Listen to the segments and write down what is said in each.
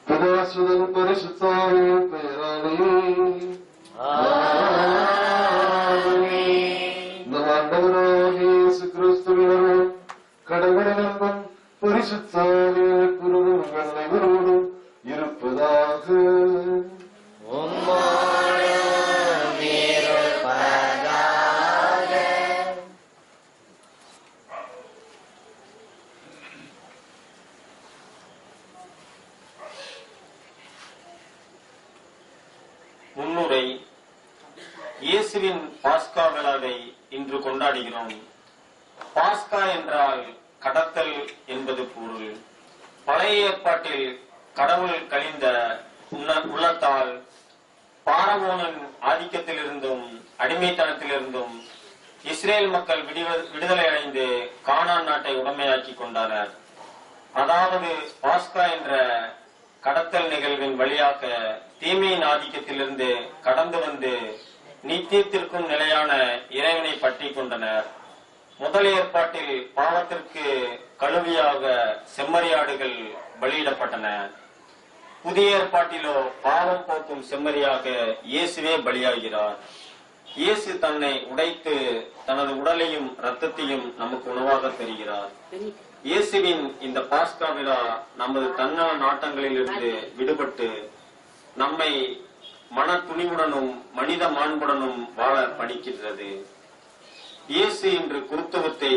பிதாசுதன் பரிசுத்தாவின் பெயராலே நம் ஆண்டவராகிய இயேசு கிறிஸ்துவின் கடவுளின் அன்பும் பரிசுத்தாவின் குருவும் அனைவரோடும் இருப்பதாக. முன்னுரை. இயேசுவின் பாஸ்கா விழாவை இன்று கொண்டாடுகிறோம். பாஸ்கா என்றால் கடத்தல் என்பது பொருள். பழைய ஏற்பாட்டில் கடவுள் கழிந்த உள்ளத்தால் பாரமோனின் ஆதிக்கத்திலிருந்தும் அடிமைத்தனத்திலிருந்தும் இஸ்ரேல் மக்கள் விடுதலை அடைந்து கானான் நாட்டை உடமையாக்கி கொண்டனர். அதாவது பாஸ்கா என்ற கடத்தல் நிகழ்வின் வழியாக தீமையின் ஆதிக்கத்திலிருந்து கடந்து வந்து நித்தியத்திற்கும் நிலையான இறைவனை பற்றி கொண்டனர். முதல் ஏற்பாட்டில் பாவத்திற்கு கழுவியாக செம்மறியாடுகள் பலியிடப்பட்டன. புதிய ஏற்பாட்டிலோ பாவம் போக்கும் செம்மறியாக இயேசுவே பலியாகிறார். இயேசு தன்னை உடைத்து தனது உடலையும் இரத்தத்தையும் நமக்கு உணவாக தருகிறார். இயேசுவின் இந்த பாஸ்கா விழா நமது தன்னல நாட்டங்களில் இருந்து விடுபட்டு நம்மை மன துணிவுடனும் மனித மாண்புடனும் வாழ பணிக்கின்றது. இயேசு இன்று குருத்துவத்தை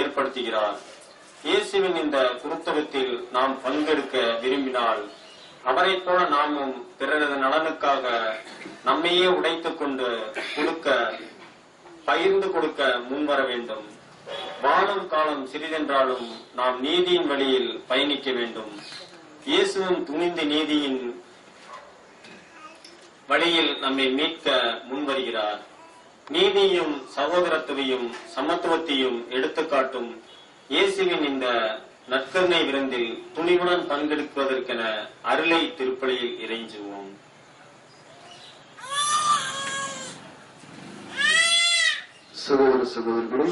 ஏற்படுத்துகிறார். இயேசுவின் இந்த குருத்துவத்தில் நாம் பங்கெடுக்க விரும்பினால் அவரை போல நாமும் பிறரது நலனுக்காக நம்மையே உடைத்துக் கொண்டு பகிர்ந்து கொடுக்க முன்வர வேண்டும். வாழும் காலம் சிறிதென்றாலும் நாம் நீதியின் வழியில் பயணிக்க வேண்டும். இயேசுவும் துணிந்து நீதியின் வழியில் நம்மை மீட்க முன்வருகிறார். நீதியும் சகோதரத்துவையும் சமத்துவத்தையும் எடுத்துக்காட்டும் இயேசுவின் இந்த நற்கருணை விருந்தில் துணிவுடன் பங்கெடுப்பதற்கென அருளை திருப்பலியில் இறைஞ்சுவோம். சகோதர சகோதரர்களே,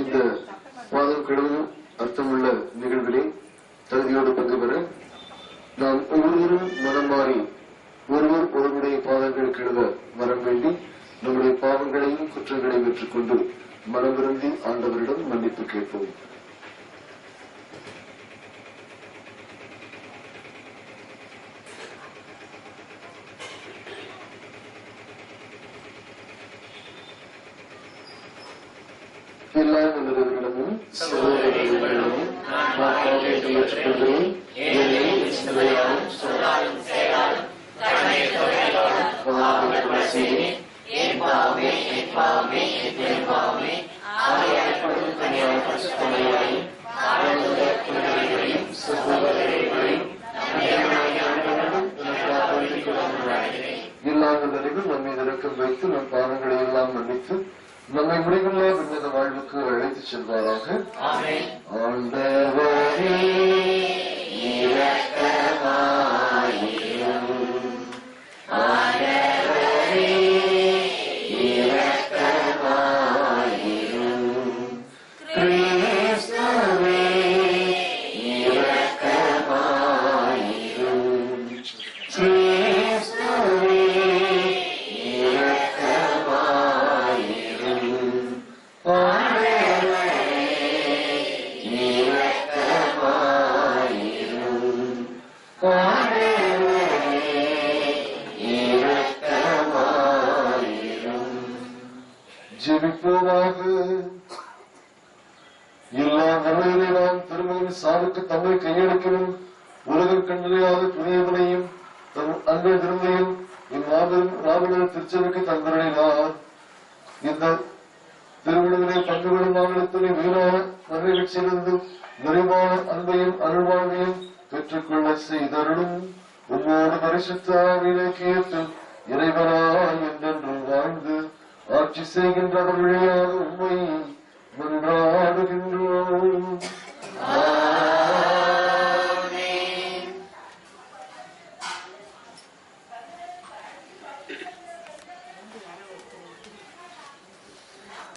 இந்த பாதம் கடவுளும் அர்த்தமுள்ள நிகழ்விலே தகுதியோடு பங்கு பெற நாம் ஒவ்வொருவரும் மனம் மாறி ஒருவர் ஒருவருடைய பாதங்கள் கெடுத வரம் வேண்டி நம்முடைய பாவங்களையும் குற்றங்களையும் ஏற்றுக்கொண்டு மனம் விரும்பி ஆண்டவரிடம் மன்னிப்பு கேட்போம். எல்லா நல்லவர்களிடமும் சகோதரர்களிடமும் எல்லா நல்லவர்கள் நம்மை இறக்கம் வைத்து நம் பாவங்களை எல்லாம் மன்னித்து நம்மை முடிவுள்ள விண்ணத வாழ்வுக்கு அழைத்து செல்வாராக. ஆண்டவரே இரக்கமாயிரும். ஆண்டவரே இரக்கமாயிரும். கிறிஸ்துவே இரக்கமாயிரும். கிறிஸ்துவே ஜெபிப்போமாக. எல்லா நிலையிலே நாம் திருமணம் சாவுக்கு தம்மை கையெடுக்கவும் உலகம் கண்டறியாத புதியவனையும் தம் அன்பை திருந்தையும் இம்மாபெரும் திருச்சபைக்கு தந்தருளினார். இந்த திருவிழாவிலே பங்குகளும் மாநிலத்தினை வீணான மகிழ்ச்சியிலிருந்து நிறைவான அன்பையும் அருள்வாழ்வையும் பெற்றுக்கொள்ள செய்தருளும். உம்மோடு பரிசுத்த ஆவியிலே கேட்டு இறைவனாய் என்றென்றும் வாழ்ந்து ஆட்சி செய்கின்ற வழியாக உண்மை மன்றாடுகின்றோம்.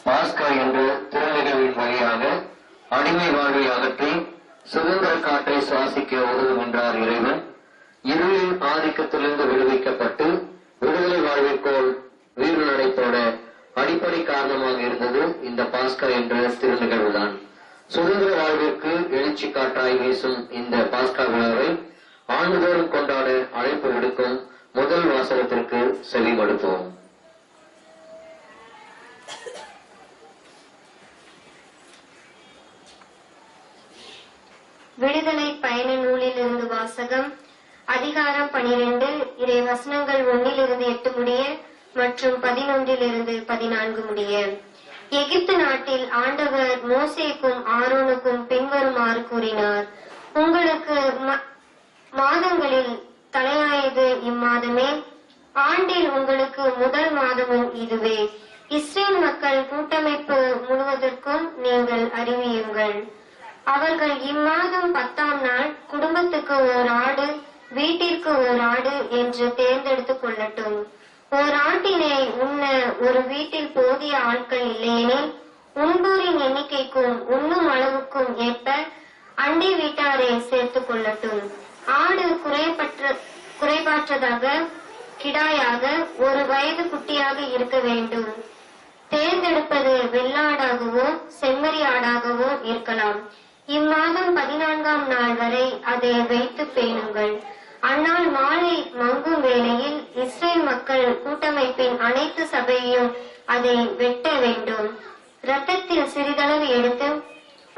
பாஸ்கா என்ற திருநிகழ்வின் வழியாக அடிமை வாழ்வை அகற்றி சுதந்திர காற்றை சுவாசிக்க உதவும் என்றார் இறைவன். ஆதிக்கத்திலிருந்து விடுவிக்கப்பட்டு விடுதலை வாழ்விற்கோள் வீறு நடைபோட அடிப்படை காரணமாக இருந்தது இந்த பாஸ்கா என்ற திருநிகழ்வுதான். சுதந்திர வாழ்விற்கு எழுச்சி காற்றாய் வீசும் இந்த பாஸ்கா விழாவை ஆண்டுதோறும் கொண்டாட அழைப்பு விடுக்கும் முதல் வாசகத்திற்கு செவிமடுப்போம். விடுதலை பயண நூலில் இருந்து வாசகம். அதிகாரம் 12, இறை வசனங்கள் 1-8 முடிய மற்றும் 11-14 முடிய. எகிப்து நாட்டில் ஆண்டவர் மோசேக்கும் ஆரோனுக்கும் பின்வருமாறு கூறினார். உங்களுக்கு மாதங்களில் தலையாயது இம்மாதமே, ஆண்டில் உங்களுக்கு முதல் மாதமும் இதுவே. இஸ்ரேல் மக்கள் கூட்டமைப்பு முழுவதற்கும் நீங்கள் அறிவியுங்கள். அவர்கள் இம்மாதம் 10ஆம் நாள் குடும்பத்துக்கு ஓர் ஆடு, வீட்டிற்கு ஓர் ஆடு என்று தேர்ந்தெடுத்துக் கொள்ளட்டும். ஓர் ஆட்டினை உண்ண ஒரு வீட்டில் போதிய ஆட்கள் இல்லையெனில் உண்போரின் எண்ணிக்கைக்கும் உண்ணும் அளவுக்கும் ஏற்ப அண்டை வீட்டாரை சேர்த்துக் கொள்ளட்டும். ஆடு குறைபாற்றதாக கிடாயாக ஒரு வயது குட்டியாக இருக்க வேண்டும். தேர்ந்தெடுப்பது வெள்ளாடாகவோ செம்மறி ஆடாகவோ இருக்கலாம். இம்மாதம் 14ஆம் நாள் வரை அதை வைத்து பேணுங்கள். அந்நாள் மாலை மங்கும் வேளையில் இஸ்ரேல் மக்கள் கூட்டமைப்பின் அனைத்து சபையையும் அதை வெட்ட வேண்டும். இரத்தத்தில் சிறிதளவு எடுத்து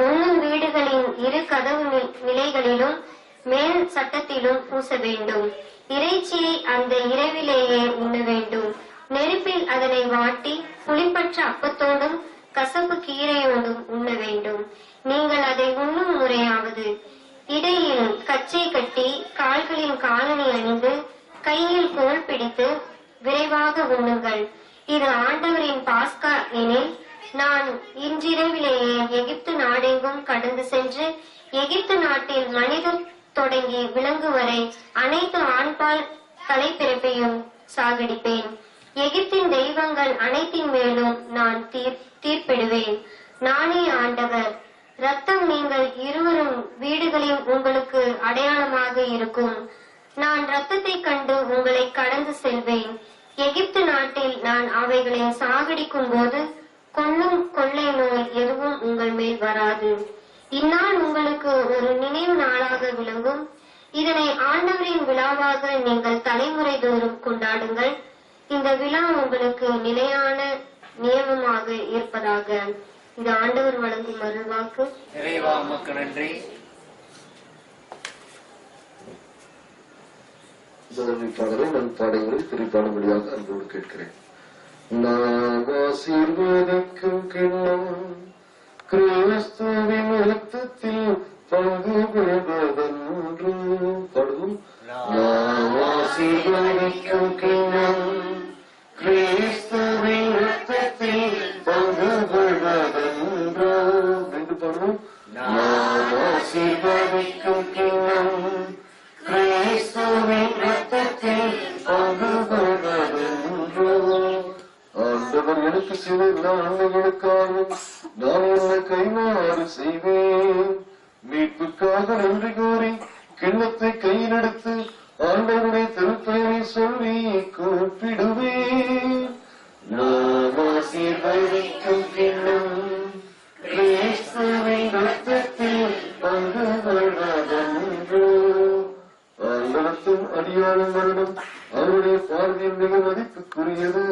உண்ணும் வீடுகளின் 2 கதவு நிலைகளிலும் மேல் சட்டத்திலும் பூச வேண்டும். இறைச்சியை அந்த இரவிலேயே உண்ண வேண்டும். நெருப்பில் அதனை வாட்டி புளிப்பற்ற அப்பத்தோடும் கசப்பு கீரையோடும் உண்ண வேண்டும். நீங்கள் அதை உண்ணும் முறையாவது இடையில் கச்சை கட்டி கால்களின் காலணி அணிந்து கையில் கோல் பிடித்து விரைவாக உண்ணுங்கள். இது ஆண்டவரின் பாஸ்கா எனில் நான் இன்றிரவிலேயே எகிப்து நாடெங்கும் கடந்து சென்று எகிப்து நாட்டில் மனிதர் தொடங்கி விலங்கு வரை அனைத்து ஆண்பால் தலைப்பிறப்பையும் சாகடிப்பேன். எகிப்தின் தெய்வங்கள் அனைத்தின் மேலும் நான் தீர்ப்பிடுவேன். நானே ஆண்டவர். ரத்தம் நீங்கள் இருவரும் வீடுகளில் உங்களுக்கு அடையாளமாக இருக்கும். நான் ரத்தத்தை கண்டு உங்களை கடந்து செல்வேன். எகிப்து நாட்டில் நான் அவைகளை சாகடிக்கும் போது கொல்லும் கொள்ளை நோய் எதுவும் உங்கள் மேல் வராது. இந்நாள் உங்களுக்கு ஒரு நினைவு நாளாக விளங்கும். இதனை ஆண்டவரின் விழாவாக நீங்கள் தலைமுறை தோறும் கொண்டாடுங்கள். இந்த விழா உங்களுக்கு நிலையான நியமமாக இருப்பதாக. இது ஆண்டவர் வழங்கும் அருள்வாக்கு. இறைவா உமக்கு நன்றி. பாடலை நம் பாடங்களை திருப்பாடும்படியாக அன்போடு கேட்கிறேன். நாம் ஆசீர்வதிக்கும் கிண்ணம் கிறிஸ்துவின் இரத்தத்தில் பங்கு கொள்வதென்று பாடுவோம். நாம் ஆசீர்வதிக்கும் கிண்ணம் கிறிஸ்துவின் இரத்தத்தில் பங்கு கொள்வதென்று என்று பாடுவோம். நாம் ஆசீர்வதிக்கும் கிண்ணம் கிறிஸ்துவின் இரத்தத்தில் பங்கு கொள்வதென்று. ஆண்டவர் எனக்கு செய்த எல்லா நன்மைகளுக்காகவும் நான் என்னை கைமாறு செய்வேன். மீட்புக்காக நன்றி கூறி கிண்ணத்தை கையில் எடுத்து ஆண்டவருடைய திருப்பெயரை சொல்லி கூப்பிடுவேன். நாம் ஆசீர்வதிக்கும் கிண்ணம் கிறிஸ்துவின் இரத்தத்தில் பங்கு கொள்வதென்று. ஆண்டவத்தின் அடியாளங்களிடம் அவருடைய பார்வையில் மிக மதிப்புக்குரியது.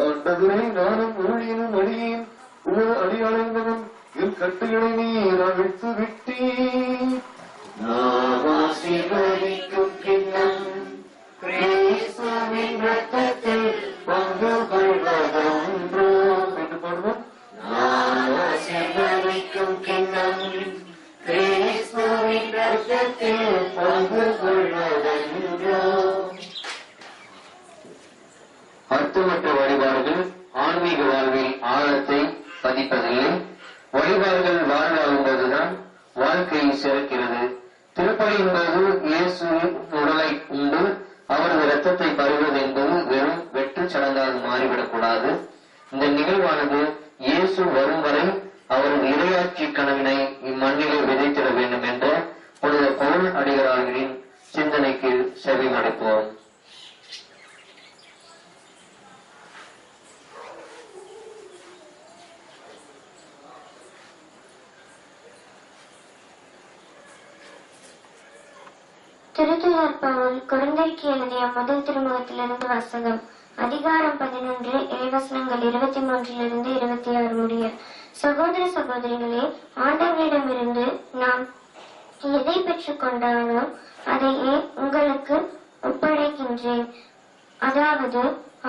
ஆண்டவரை நானும் ஊழியனும் அடியேன் உமது அடியாளங்களும் என் கட்டுகளை நீர் அவிழ்த்து விட்டீர். நாம் ஆசீர்வதிக்கும் கிண்ணம் கிறிஸ்துவின் இரத்தத்தில் பங்கு கொள்வதென்று என்று பாடுவோம். நாம் ஆசீர்வதிக்கும் கிண்ணம் கிறிஸ்துவின் இரத்தத்தில் பங்கு கொள்வதென்று. அர்த்தமற்ற வழிபாடுகள் ஆன்மீக வாழ்வில் ஆழத்தை பதிப்பதில்லை. வழிபாடுகள் வாழ்வாகும்போதுதான் வாழ்க்கை சிறக்கிறது. திருப்பலியின் போது இயேசுவின் உடலை உண்டு அவரது இரத்தத்தை பருவது என்பது வெறும் வெற்றுச் சடங்காக மாறிவிடக்கூடாது. இந்த நிகழ்வானது இயேசு வரும் வரை அவரது இறையாட்சி கனவினை இம்மண்ணிலே விதைத்திட வேண்டும் என்ற புனித பவுல் அடிகளாரின் சிந்தனைக்கு செவிமடுப்போம். மன்றாடுவோம். திருத்தூதர் பவுல் கொரிந்தியருக்கு எழுதிய முதல் திருமுகத்திலிருந்து வாசகம். அதிகாரம் 11 இறைவசனங்கள் 23 26 முடிய. சகோதர சகோதரிகளே, ஆண்டவரிடமிருந்து நாம் எதை பெற்றுக் கொண்டானோ அதையே உங்களுக்கு ஒப்படைக்கின்றேன். அதாவது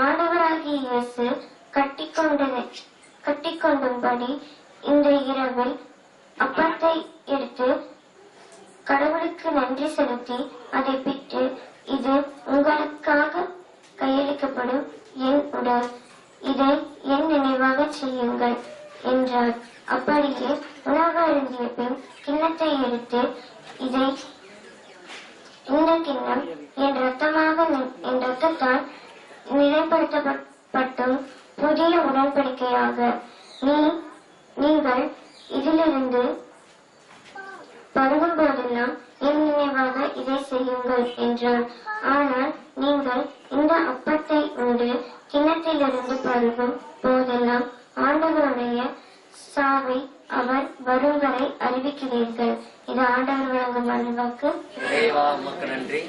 ஆண்டவராகிய இயேசு கட்டிக்கொண்டும்படி இந்த இரவில் அப்பத்தை எடுத்து கடவுளுக்கு நன்றி செலுத்தி அதை பிட்டு, இது உங்களுக்காக கையளிக்கப்படும் என் உடல், இதை என் நினைவாக செய்யுங்கள் என்றார். அப்படியே உணவு அருந்திய பின் கிண்ணத்தை எடுத்து, இந்த கிண்ணம் என் ரத்தத்தால் நிலைப்படுத்தப்பட்டும் புதிய உடன்படிக்கையாக நீங்கள் இதிலிருந்து பருகும் போதெல்லாம் என் நினைவாக இதை செய்யுங்கள் என்றார். ஆனால் நீங்கள் இந்த அப்பத்தை உண்டு கிண்ணத்திலிருந்து பருகும் போதெல்லாம் ஆண்டவருடைய சாவை அவர் வரும் வரை அறிவிக்கிறீர்கள். இது ஆண்டவர் வழங்கும் அருள்வாக்கு. நன்றி.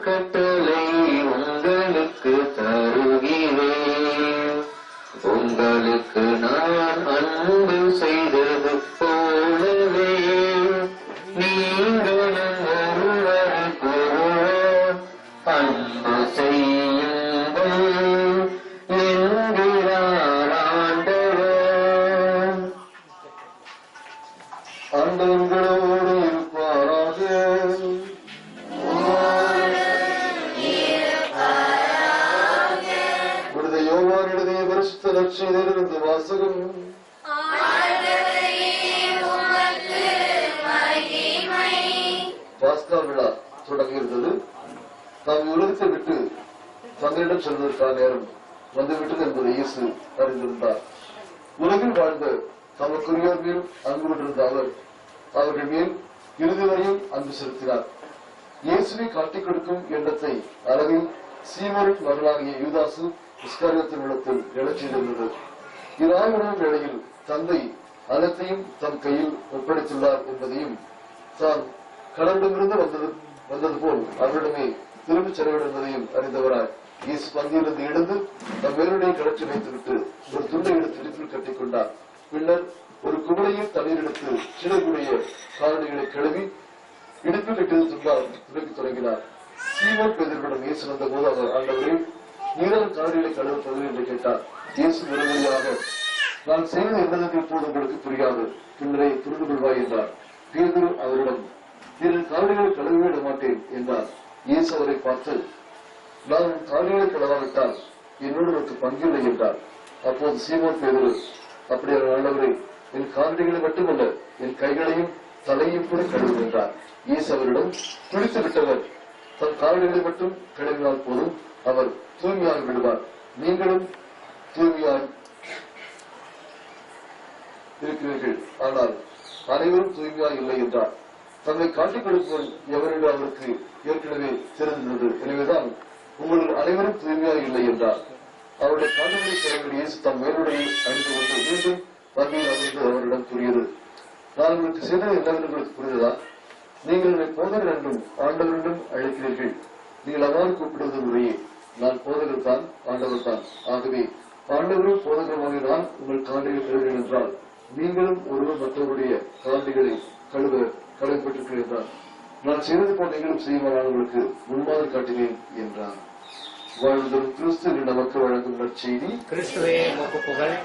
கட்டளை உங்களுக்கு தருகிறேன், உங்களுக்கு நான் அன்பு செய்தது போலவே நீங்களும் ஒருவருக்கொருவர் அன்பு செய்யுங்கள் என்கிறார் ஆண்டவர். ஆண்டவர்களோடு இருப்பாராக. விடுத யோவான் எழுதிய பரிசுத்த நற்செய்தியிலிருந்து வாசகம். பாஸ்கா விழா தொடங்கியிருந்தது. தாம் உலகத்தை விட்டு தந்தையிடம் செல்வதற்கான நேரம் வந்துவிட்டது என்பதை இயேசு அறிந்திருந்தார். உலகில் வாழ்ந்த தமக்குரியோர் மேல் அன்பு கொண்டிருந்த அவர்கள் மேல் இறுதி வரையும் அன்பு செலுத்தினார். இயேசுவை காட்டிக் கொடுக்கும் எண்ணத்தை அளவில் சீமோனின் மகளாகிய யூதாசு இஸ்காரியோத்தின் உள்ளத்தில் எழச் செய்திருந்தது. இராவுணவு வேளையில் தந்தை அனைத்தையும் தம் கையில் ஒப்படைத்துள்ளார் என்பதையும், தான் கடவுளிடமிருந்து வந்தது போல் அவரிடமே திரும்பிச் செலவிடும் என்பதையும் அறிந்தவராய் இயேசு பந்தியிலிருந்து எழுந்து தம் மேலுடைய கிளர்ச்சி வைத்துவிட்டு ஒரு துண்டை எடுத்து இடுப்பில் கட்டிக் கொண்டார். பின்னர் ஒரு குவளையில் தண்ணீர் எடுத்து சிலருடைய காலணிகளை கழுவி இடுப்பில் கட்டியது துடைக்க தொடங்கினார். சீமோன் பேதுருவிடம் இயேசு வந்த போது அவர், ஆண்டவரே, நீரால் காலணிகளை கழுவுவது என்று கேட்டார். இயேசு மறுமொழியாக, நான் செய்வது என்னதென்று இப்போது உங்களுக்கு புரியாது, பின்னரே புரிந்து கொள்வாய் என்றார். பேதுரு அவரிடம், நீரின் காலணிகளை கழுவவே விட மாட்டேன் என்றார். இயேசு அவரை பார்த்து, நான் உன் காலணிகளை கழுவாவிட்டால் என்னோடு எனக்கு பங்கில்லை என்றார். அப்போது சீமோன் பேதுரு, அப்படியே ஆண்டவரே, என் காலணிகளை மட்டுமல்ல, என் கைகளையும் தலையும் கூட கழுவும் என்றார். இயேசு அவரிடம், பிடித்து விட்டவர் தன் காலணிகளை மட்டும் கழுவினால் போதும், அவர் தூய்மையாக விடுவார், நீங்களும் தூய்மையாக இருக்கிறீர்கள், ஆனால் அனைவரும் தூய்மையாக இல்லை என்றார். தன்னை காட்டிக் கொடுப்பவன் எவரென்று அவருக்கு ஏற்கனவே தெரிந்திருந்தது. எனவேதான் உங்கள் அனைவரும் தூய்மையாக இல்லை என்றார். அவருடைய காலங்களை கிளம்பி இயேசு தம் மேலுடையை அணிந்து கொண்டு மீண்டும் பந்தியில் அமர்ந்து அவரிடம் கூறியது, நான் உங்களுக்கு செய்தது என்னவென்று உங்களுக்கு புரிந்ததா? நீங்கள் என்னை போதகர் என்றும் ஆண்டவரிடம் அழைக்கிறீர்கள். நீங்கள் அவ்வாறு கூப்பிடுவது முறையே. நான் போதகர் தான், ஆண்டவர் தான். ஆகவே ஆண்டவரும் போதகருமாக நான் உங்கள் காலணிகளை கழுவுகிறேன் என்றால், நீங்களும் ஒருவர் மற்றவருடைய காலணிகளை கழுவப்பட்டிருக்கிறேன் என்றார். நான் செய்வது போல் நீங்களும் செய்யுமானால் உங்களுக்கு முன்மாதிரி காட்டினேன் என்றார். வாழ்ந்தரும் கிறிஸ்து நமக்கு வழங்கும் நற்செய்தி. கிறிஸ்துவே உமக்கு புகழ்.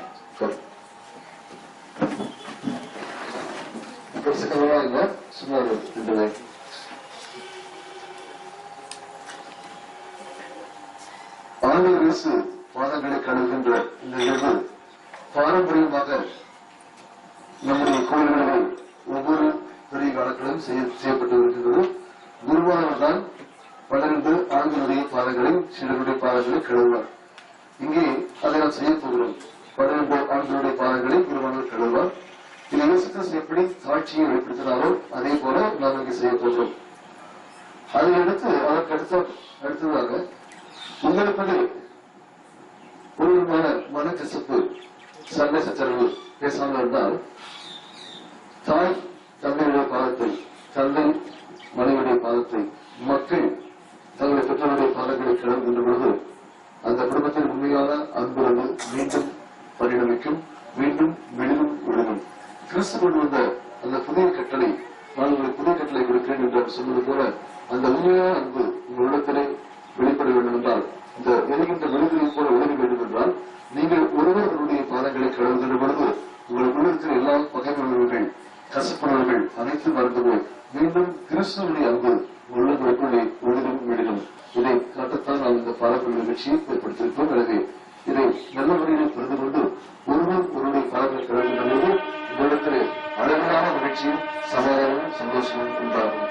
சுமார் ஆண்டவர் இயேசு பாதங்களை கழுவுகின்ற இந்த நிகழ்வு பாரம்பரியமாக நம்முடைய கோயில்களில் ஒவ்வொரு பெரிய காலத்திலும் செய்யப்பட்டு வருகின்றது. குருவானவர் தான் 12 ஆண்களுடைய பாதங்களையும் சிலருடைய பாதங்களை கழுவுவார். இங்கே அதை நாம் செய்ய போகிறோம். 12 ஆண்களுடைய பாதங்களை குருவானவர் கழுவுவார். இது இயேசு கிறிஸ்து எப்படி சாட்சியை வெளிப்படுத்தினாரோ அதே போல நாம் இங்கே செய்ய போகிறோம். அதை அடுத்து அதற்கு அடுத்ததாக உங்களுக்கு ஒரு விதமான மனக்கசப்பு, சண்டை சச்சரவு பேசாமல் இருந்தால் தாய் தந்தையுடைய பாதத்தை, தந்தை மனைவியுடைய பாதத்தை, மக்கள் தங்களுடைய பெற்றோருடைய பாதங்களை கிளம்புகின்ற பொழுது அந்த குடும்பத்தில் உண்மையான அன்புறது மீண்டும் பரிணமிக்கும், மீண்டும் மெழுகும் விழுகும். கிறிஸ்து கொண்டு வந்த அந்த புதிய கட்டளை, நான் உங்களுக்கு புதிய கட்டளை கொடுக்கிறேன் என்று சொன்னது போல அந்த உண்மையான அன்பு உங்களிடத்திலே வெளிப்பட வேண்டும் என்றால், இந்த எரிகின்ற மெழுகுகளை போல உதவி வேண்டும் என்றால், நீங்கள் ஒருவருடைய பாதங்களை கிளம்புகின்ற பொழுது உங்கள் உள்ளத்தில் எல்லா பகைவர்கள், கசப்புணர்வுகள் அனைத்தும் மறந்து போய் மீண்டும் கிறிஸ்துவனுடைய அன்பு உள்ளங்களுக்குள்ளே ஒழுகும் மெழுகும். இதை காட்டத்தான் நாம் இந்த பாடல்கள் நிகழ்ச்சியை ஏற்படுத்தியிருக்கோம். எனவே இதை நல்ல முறையில் புரிந்து கொண்டு ஒருவருடைய பாடல்கள் கிளம்புகின்ற போது உங்களிடத்திலே அளவிலான மகிழ்ச்சியும் சமாதானமும் சந்தோஷமும் உண்டாகும்.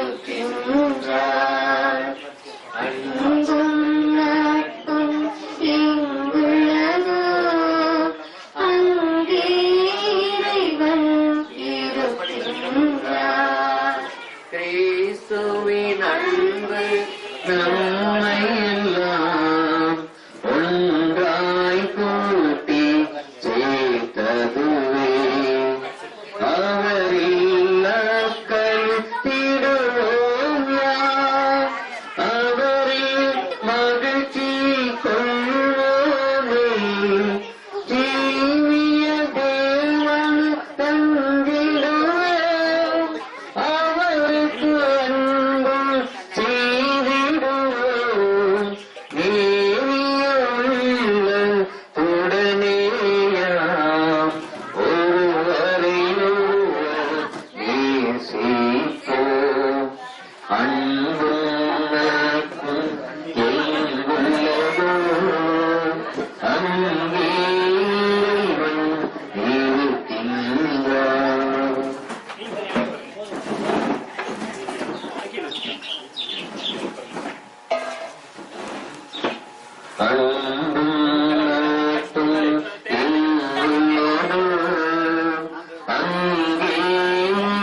இருக்கின்றார். அன்பும் நட்பும் எங்குள்ளதோ அங்கே இறைவன் இருக்கின்றார். கிறிஸ்துவின் அன்பு நம்மை எல்லாம் ஒன்றாய் கூட்டி சேர்த்ததுவே. அவரில் கழித்திடுவோம் யார், அவரில் மகிழ்ச்சி கொள்வோமே. ஜீவிய தேவன் தந்திடுவோம், அவருக்கு அன்பு செய்திடுவோம். நேரிய உள்ளத்துடனேயாம் ஒருவரை ஒருவர் நேசிப்போம். அன்பும் நட்பும் எங்குள்ளதோ அங்கே இறைவன் இருக்கின்றார். அன்பும் நட்பும் எங்குள்ளதோ அங்கே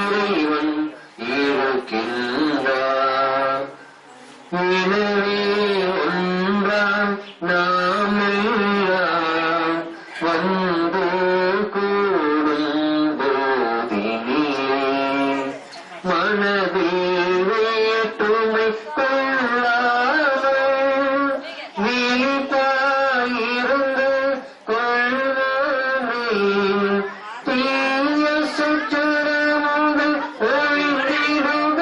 இறைவன் இருக்கின்றார். எனவே ஒன்றாம் நாம் எல்லாம் வந்து கூடும் போதினிலே மனதில் வேற்றுமை கொள்ளாமல் விழிப்பாயிருந்து கொள்வோமே. தீய சுற்றமுடன் ஒழிந்திடுக,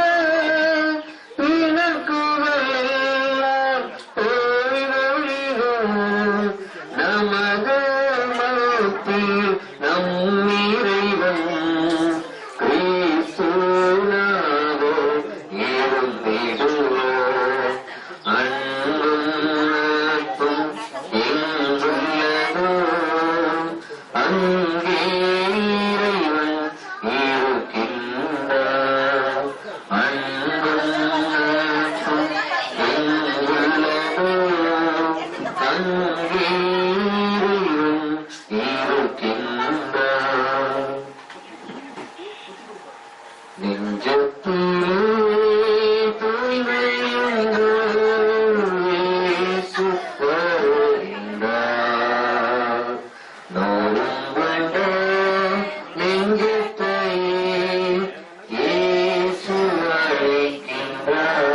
இணக்குவெல்லாம் ஓய்வொழிகும். நமது மனத்தில் நம் இறைவன் கிறிஸ்துநாதோ இருந்திடுவோம். அன்பும் நட்பும் எங்குள்ளதோ அங்கே இறைவன் இருக்கின்றார். அன்பும் நட்பும் எங்குள்ளதோ அங்கே இறைவன் இருக்கின்றார். நெஞ்சத்திலே தூய்மையுண்டு இயேசு வருகின்றார். நோயும் கொண்ட நெஞ்சத்தையே இயேசு அழைக்கின்றார்.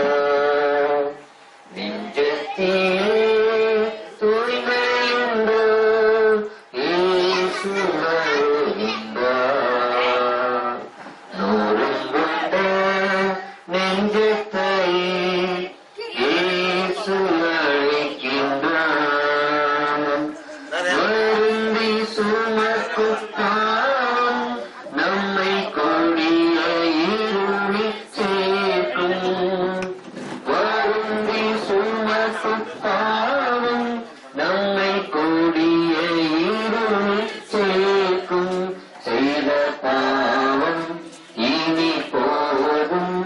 நெஞ்சத்திலே தூய்மையுண்டு இயேசு வருகின்றார். நோயும் கொண்ட நெஞ்சத்தையே இயேசு அழைக்கின்றார். வருந்தி சுமக்கும் பாவம் நம்மை கொடிய இருளில் சேர்க்கும். வருந்தி சுமக்கும் பாவம் நம்மை கொடிய இருளில் சேர்க்கும். செய்த பாவம் இனி போதும்,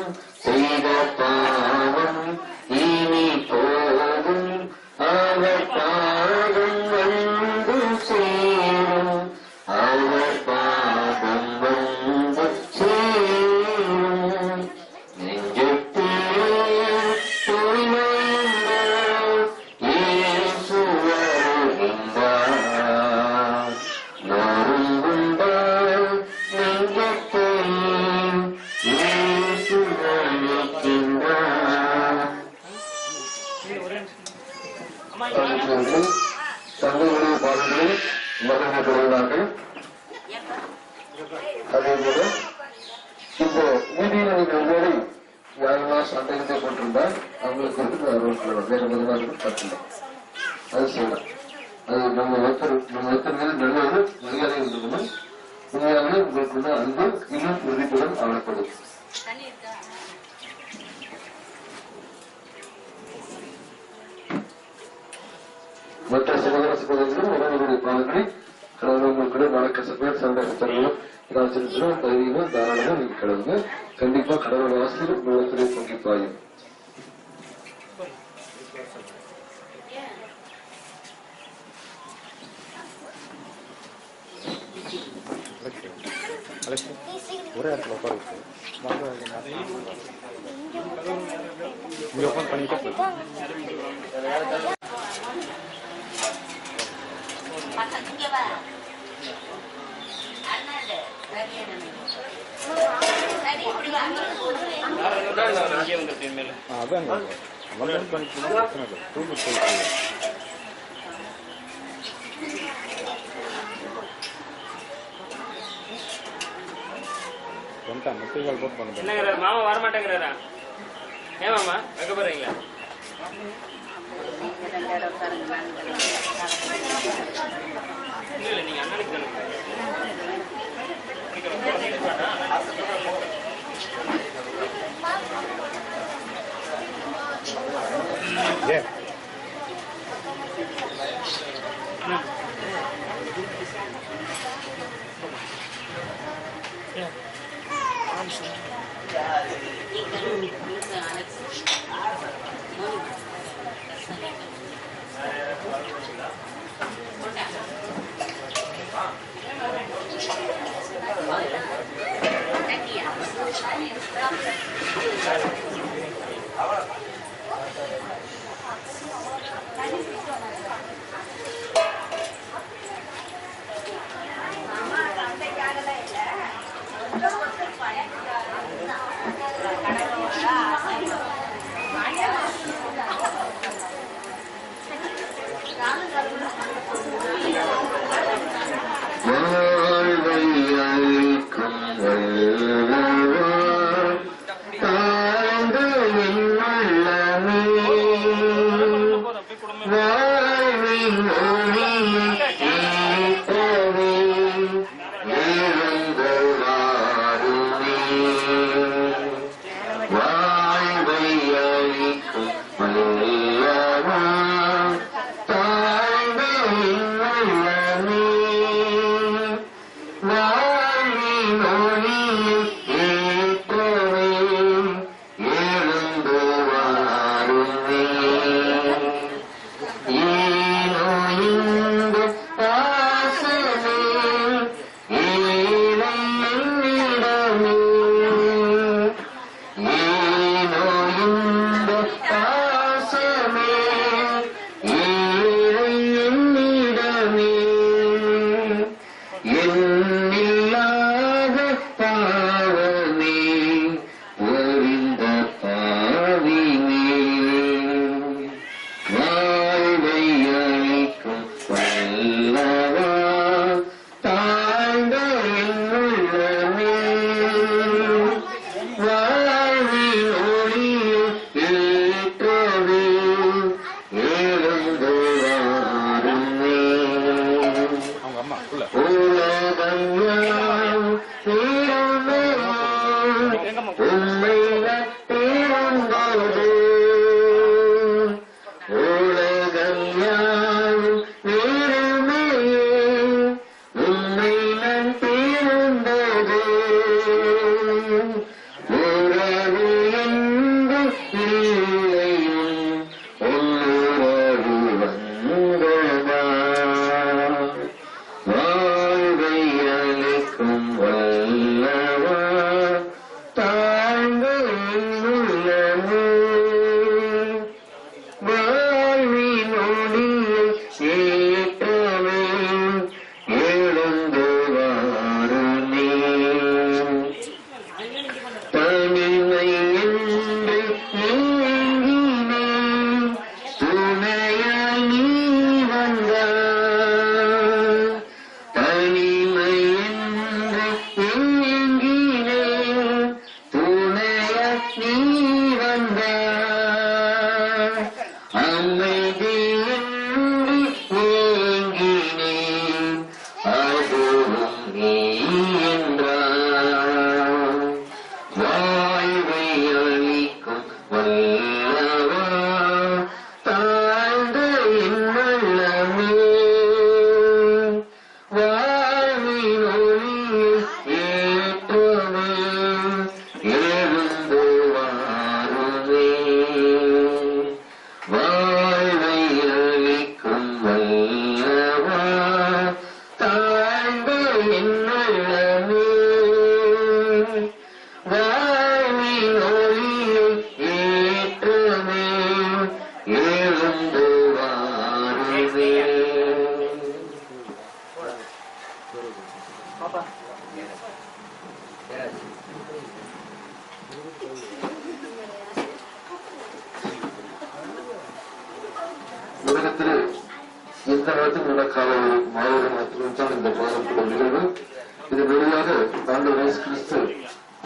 செய்த பாவம் இனி போதும். அவர் பாதம் வந்து சேரும், அவர் பாதம் வந்து சேரும். நெஞ்சத்திலே தூய்மையுண்டு இயேசு வருகின்றார். நொறுங்குண்ட நெஞ்சத்தை இயேசு அழைக்கின்றார். தங்களுடைய பாடல்களை மகிழ்ந்து அதேபோல இப்போ வீதியில் நீங்கள் ஓடி யாரெல்லாம் சந்தேகத்தை கொண்டிருந்தால் அவங்களுக்கு வந்து வேற விதமாக கட்டலாம். அது செய்யலாம். அது நம்ம ஒருத்தர் நல்லது மரியாதை இருந்ததுன்னா உண்மையாகவே உங்களுக்குள்ள அன்பு இன்னும் உறுதிப்புடன் ஆளப்படும். மற்ற சகோதர சகோதரிகளும் உறவுகளுடைய பாதங்களை கடவுள் உங்களுக்கு மனக்கசப்பு சந்தேகத்தரங்களும் தைரியமும் தாராளமும் நீங்க கடவுங்க கண்டிப்பா கடவுளோட ஆசிரியர் உள்ளத்திலே பொங்கி பாயும். ஒரே இடத்துல உட்கார வச்சு ஓப்பன் பண்ணிட்டு அதான் முட்டைகள் போட்டு பண்ணுங்க. மாமா வரமாட்டேங்கிறாரா? ஏன் மாமா வைக்க போறீங்களா? இல்ல நீங்க அண்ணனுக்கு உலகத்திலே எந்த நேரத்தில் நடக்காத ஒரு மாபெரும் அற்புதம் இந்த பாதப்படும் நிகழ்வு. இதன் வழியாக ஆண்டவர் இயேசு கிறிஸ்து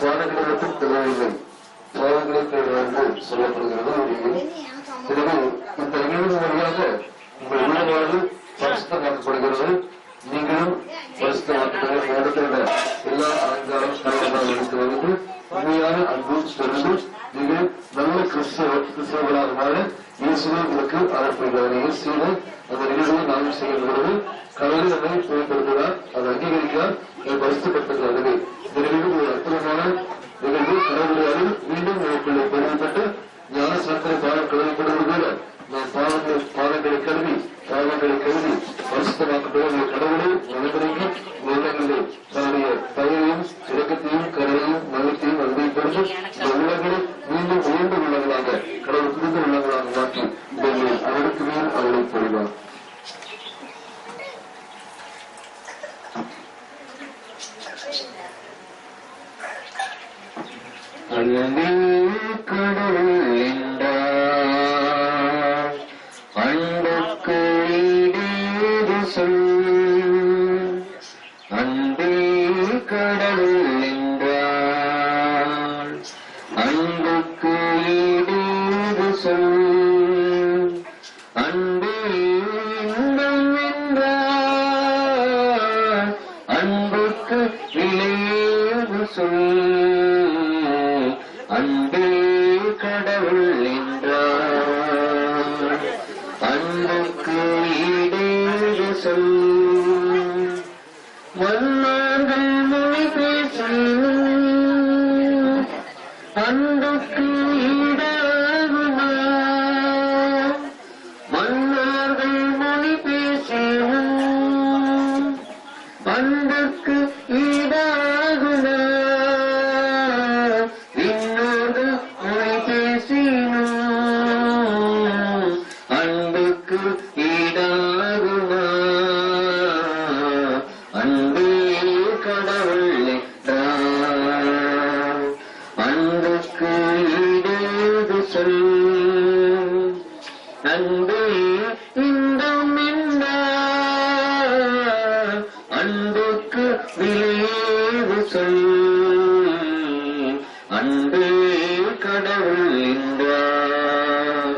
பாதங்களை மட்டும் கொள்ளவில்லை, பாவங்களை என்று சொல்லப்படுகிறது. எனவே இந்த நிகழ்வு வழியாக உங்கள் உணர்வானது பரிசுத்தமாக்கப்படுகிறது. நீங்களும் பரிசுத்தமாக்கப்படுகிற எல்லா அலங்காரம் கடவுளால் எடுத்து வந்து உண்மையான அன்பு தொடர்ந்து நீங்கள் நல்ல கிறிஸ்தவர்களாக மாற இயேசுவை உங்களுக்கு அழைப்புகிறார். இயேசுவை அந்த நிகழ்வை நாமும் செய்யப்படுகிறது. கடவுள் நம்மை பயன்படுத்துகிறார், அதை அங்கீகரிக்கிறார், அதை பரிசுத்தப்படுத்துகிறார். இந்த நிகழ்வு ஒரு அற்புதமான நிகழ்வு. கடவுளால் மீண்டும் உங்களுக்குள்ளே பதிவுபட்டு ஞானசாத்திரை பாடம் கழுவப்படுவது போல நாம் பாவங்களை கருதி பரிசுத்தமாக்கப்படும் கடவுளை வழிபடுங்கி உள்ளங்களிலே தன்னுடைய தயவையும் இரக்கத்தையும் கருணையும் மகிழ்ச்சியும் அனுபவிப்படுத்தி இந்த உள்ளங்களை மீண்டும் உயர்ந்த உள்ளங்களாக கடவுள் புரிந்த உள்ளங்களாக மாற்றி அவருக்கு மேல் அவளை பொழிவார். கடவுள் என்றார் அன்புக்கு ஈடேது சொல், அன்பே கடவுள் என்றார் அன்புக்கு ஈடேது சொல், அன்பே இன்பம் என்றார் அன்புக்கு விளையேது சொல், அன்பே கடவுள் என்றார் அன்புக்கு ஈடேது சொல். மன்னார்கள் மொழி பேசும் அன்புக்கு ஈடாகுமா, மன்னார்கள் மொழி பேசும் அன்புக்கு ஈடாகுமா, விண்ணோர்கள் மொழி பேசினும் அன்புக்கு ஈடாகுமா, அன்பே கடவுள் என்றார் அன்புக்கு ஈடேது சொல், அன்பே இன்பம் என்றார் அன்புக்கு விளையேது சொல், அன்பே கடவுள் என்றார்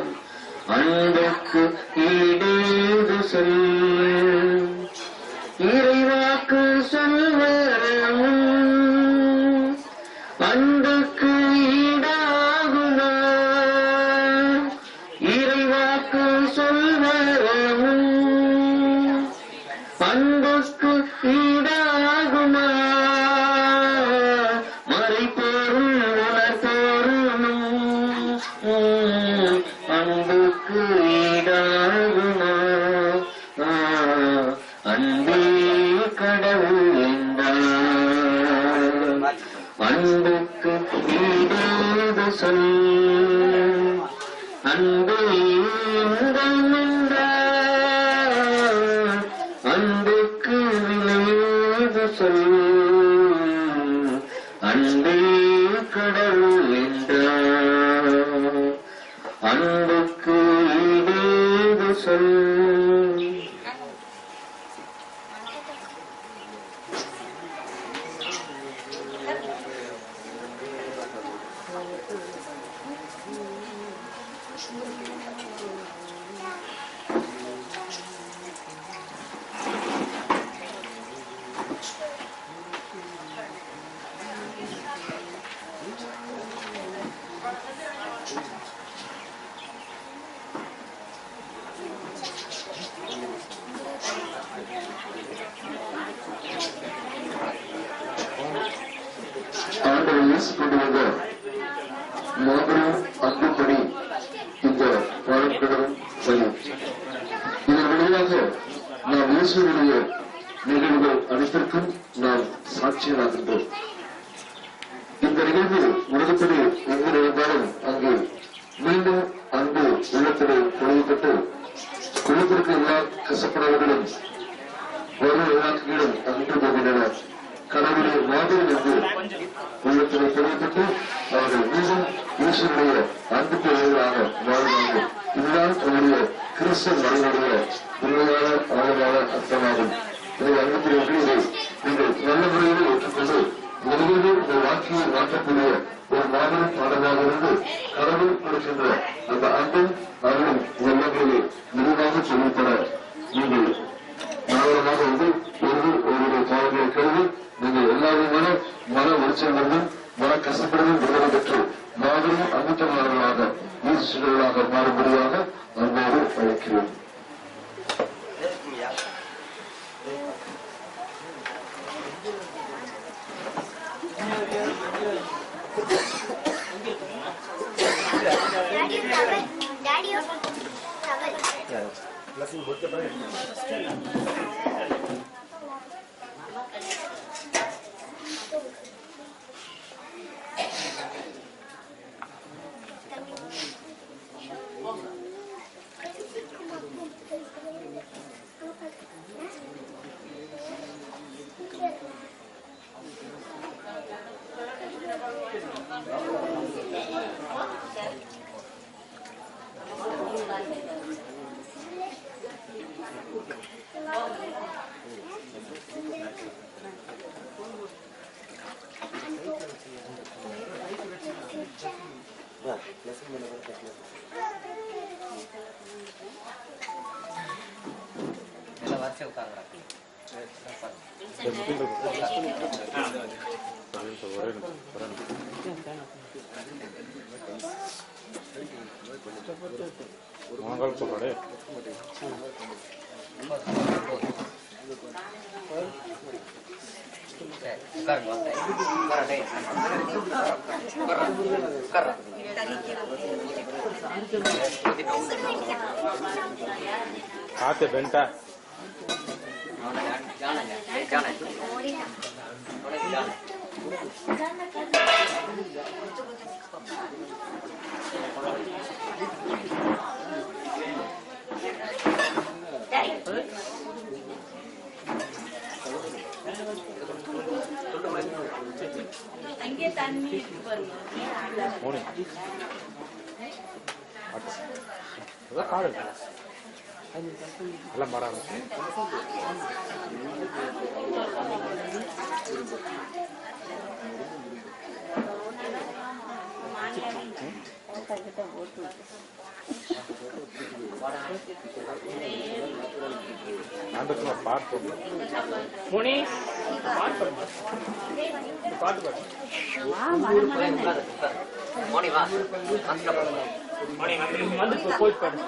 அன்புக்கு ஈடேது சொல். இறைவாக்கு சொல்வரும் அன்புக்கு ஈடாகுமா, இறைவாக்கு சொல்வரும் அன்புக்கு ஈடாகுமா, மறைப்போரும் உணர்ப்போரும் அன்புக்கு ஈடாகுமா, அன்பே கடவுள் என்றார் அன்புக்கு ஈடேது சொல், அன்பே இன்பம் என்றார் அன்புக்கு விளையேது சொல், அன்பே கடவுள் என்றார் அன்புக்கு ஈடேது சொல். ஆண்டவர் இயேசு கொண்டு வந்த மாபெரும் அன்புப்படி இந்த பாடப்படும் வழி. இதன் வழியாக நாம் இயேசுடைய நிகழ்வுகள் அனைத்திற்கும் நாம் சாட்சியமாகின்றோம். இந்த நிகழ்வு உலகத்திலே எங்கு நடந்தாலும் அங்கு மீண்டும் அன்பு உள்ளத்திலே பொழியப்பட்டு குலத்திற்கு எல்லா கசப்படவர்களும் ஒரு இலக்குகளும் அன்று போகின்றன. கடவுளுடைய மாபெரும் என்று உள்ளத்திலே பொழியப்பட்டு அவர்கள் மீண்டும் ஈஸ்வருடைய அன்புக்கு எதிராக வாழ்வார்கள். இதுதான் அவருடைய கிறிஸ்து மனிதனுடைய உண்மையான ஆழமான அர்த்தமாகும். இதை அனுப்புகிறீர்கள். நீங்கள் நல்ல முறையில் ஏற்றுக்கொண்டு முதலில் உங்கள் வாழ்க்கையை மாற்றக்கூடிய ஒரு மாபெரும் பாடமாக இருந்து கடவுள் கொடுக்கின்ற அந்த அன்பும் அருளும் எண்ணங்களிலே விரிவாக சொல்லப்பட நீங்கள் தாராளமாக வந்து ஒருவருடைய பாவங்களை கருதி நீங்கள் எல்லாருமான மன உற்சவங்களும் மன கஷ்டப்படுவதும் விடுதலை பெற்று மாபெரும் அமுத்தமானவர்களாக ஈஸ்வரர்களாக மாறுபடியாக அன்போடு அழைக்கிறோம். சொல்றே காத்து பெண்டா அங்கே தண்ணி காடு எல்லாம் பாட ஆரம்பிச்சு பாட்டு முனி பாட்டு பாட்டு வந்து போயிட்டு பாடு.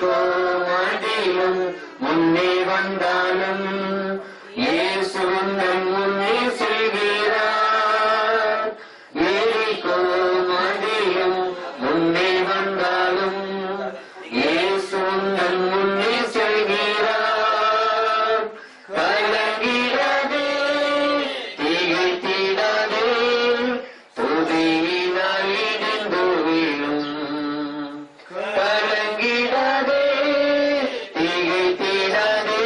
எரிகோ மதிலும் முன்னே வந்தாலும் இயேசு உந்தன் முன்னே செல்கிறார். எரிகோ மதிலும் முன்னே வந்தாலும் இயேசு உந்தன் முன்னே செல்கிறார். கலங்கிடாதே, திகைத்திடாதே, துதியினால் இடிந்து விழும். கலங்கிடாதே, திகைத்திடாதே,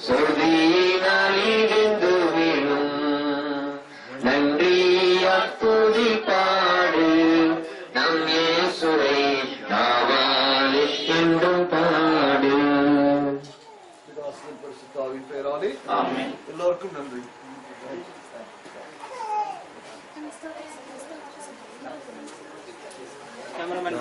சொர்தியினால் இடிந்து விழும். நன்றியால் துதி பாடு, நம் இயேசுவை நாவாலே என்றும் பாடு. பிதாசுவின் பரிசுத்த ஆவியின் பெயராலே ஆமென். எல்லாருக்கும் நன்றி. கேமராமேன்